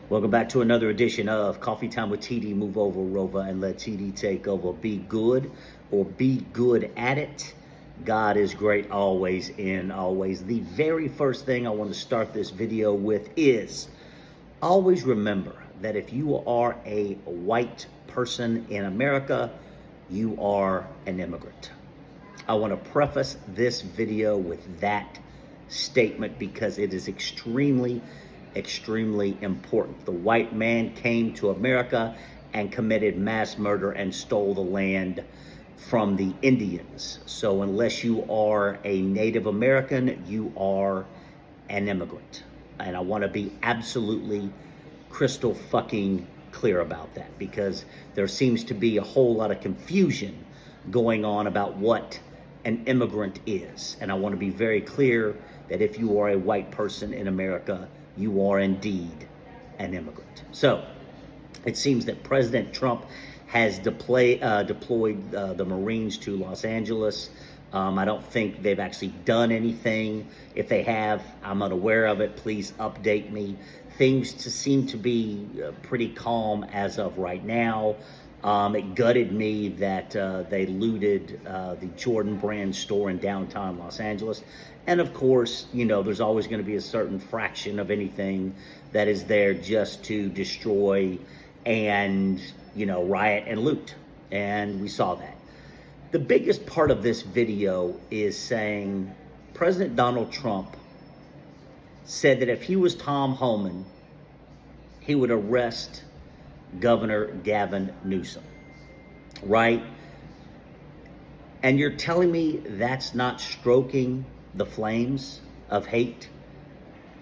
Welcome back to another edition of Coffee Time with TD. Move over, Rover, and let TD take over. Be good or be good at it. God is great always and always. The very first thing I want to start this video with is always remember that if you are a white person in America, you are an immigrant. I want to preface this video with that statement because it is extremely important. The white man came to America and committed mass murder and stole the land from the Indians. So unless you are a Native American, you are an immigrant. And I want to be absolutely crystal fucking clear about that because there seems to be a whole lot of confusion going on about what an immigrant is. And I want to be very clear that if you are a white person in America, you are indeed an immigrant. So it seems that President Trump has deployed the Marines to Los Angeles. I don't think they've actually done anything. If they have, I'm unaware of it. Please update me. Things seem to be pretty calm as of right now. It gutted me that they looted the Jordan Brand store in downtown Los Angeles. And of course, you know, there's always going to be a certain fraction of anything that is there just to destroy and, you know, riot and loot. And we saw that. The biggest part of this video is saying President Donald Trump said that if he was Tom Homan, he would arrest Governor Gavin Newsom, right? And you're telling me that's not stroking the flames of hate?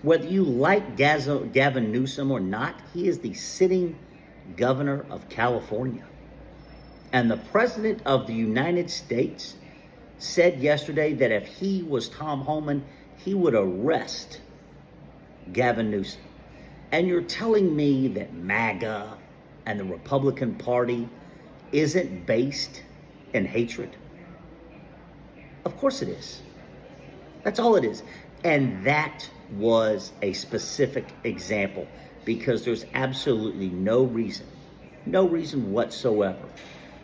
Whether you like Gavin Newsom or not, he is the sitting governor of California. And the president of the United States said yesterday that if he was Tom Homan, he would arrest Gavin Newsom. And you're telling me that MAGA and the Republican Party isn't based in hatred? Of course it is. That's all it is. And that was a specific example because there's absolutely no reason whatsoever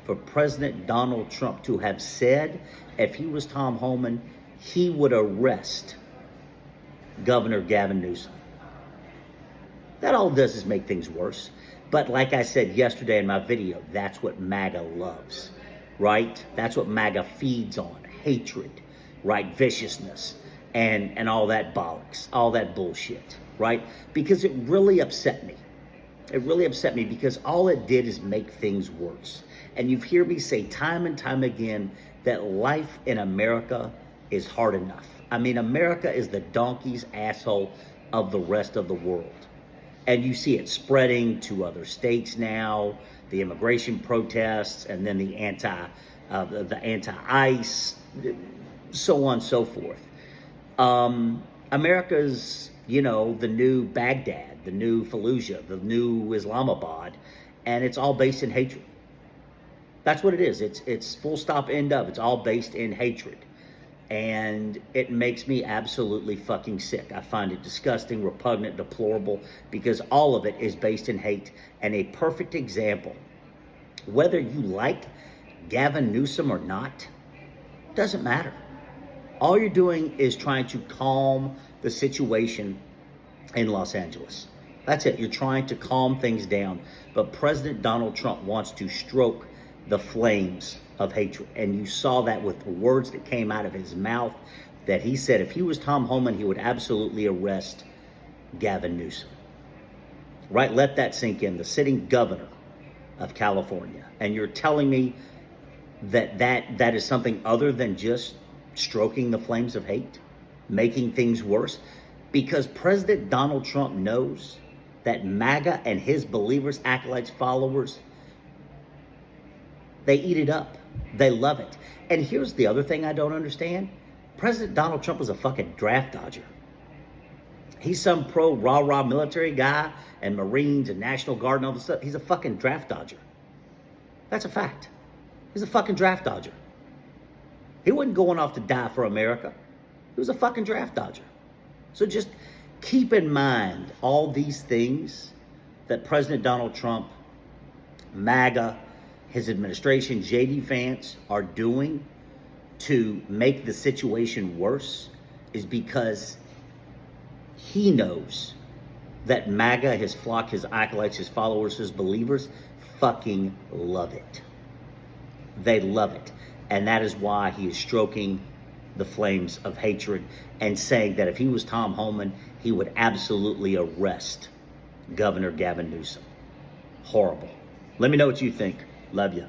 for President Donald Trump to have said if he was Tom Homan, he would arrest Governor Gavin Newsom. That all it does is make things worse. But like I said yesterday in my video, that's what MAGA loves, right? That's what MAGA feeds on, hatred, right? Viciousness and all that bollocks, all that bullshit, right? Because it really upset me. It really upset me because all it did is make things worse. And you've heard me say time and time again that life in America is hard enough. I mean, America is the donkey's asshole of the rest of the world. And you see it spreading to other states now, the immigration protests, and then the anti-ICE, so on and so forth. America's, you know, the new Baghdad, the new Fallujah, the new Islamabad, and it's all based in hatred. That's what it is. It's full stop, end of. It's all based in hatred. And it makes me absolutely fucking sick. I find it disgusting, repugnant, deplorable, because all of it is based in hate. And a perfect example, whether you like Gavin Newsom or not, doesn't matter. All you're doing is trying to calm the situation in Los Angeles. That's it. You're trying to calm things down. But President Donald Trump wants to stroke the flames of hatred. And you saw that with the words that came out of his mouth, that he said if he was Tom Homan, he would absolutely arrest Gavin Newsom. Right? Let that sink in. The sitting governor of California. And you're telling me that is something other than just stroking the flames of hate, making things worse? Because President Donald Trump knows that MAGA and his believers, acolytes, followers, they eat it up. They love it. And here's the other thing I don't understand. President Donald Trump is a fucking draft dodger. He's some pro rah-rah military guy and Marines and National Guard and all this stuff. He's a fucking draft dodger. That's a fact. He's a fucking draft dodger. He wasn't going off to die for America. He was a fucking draft dodger. So just keep in mind all these things that President Donald Trump, MAGA, his administration, JD Vance are doing to make the situation worse is because he knows that MAGA, his flock, his acolytes, his followers, his believers fucking love it. They love it. And that is why he is stroking the flames of hatred and saying that if he was Tom Homan, he would absolutely arrest Governor Gavin Newsom. Horrible. Let me know what you think. Love you.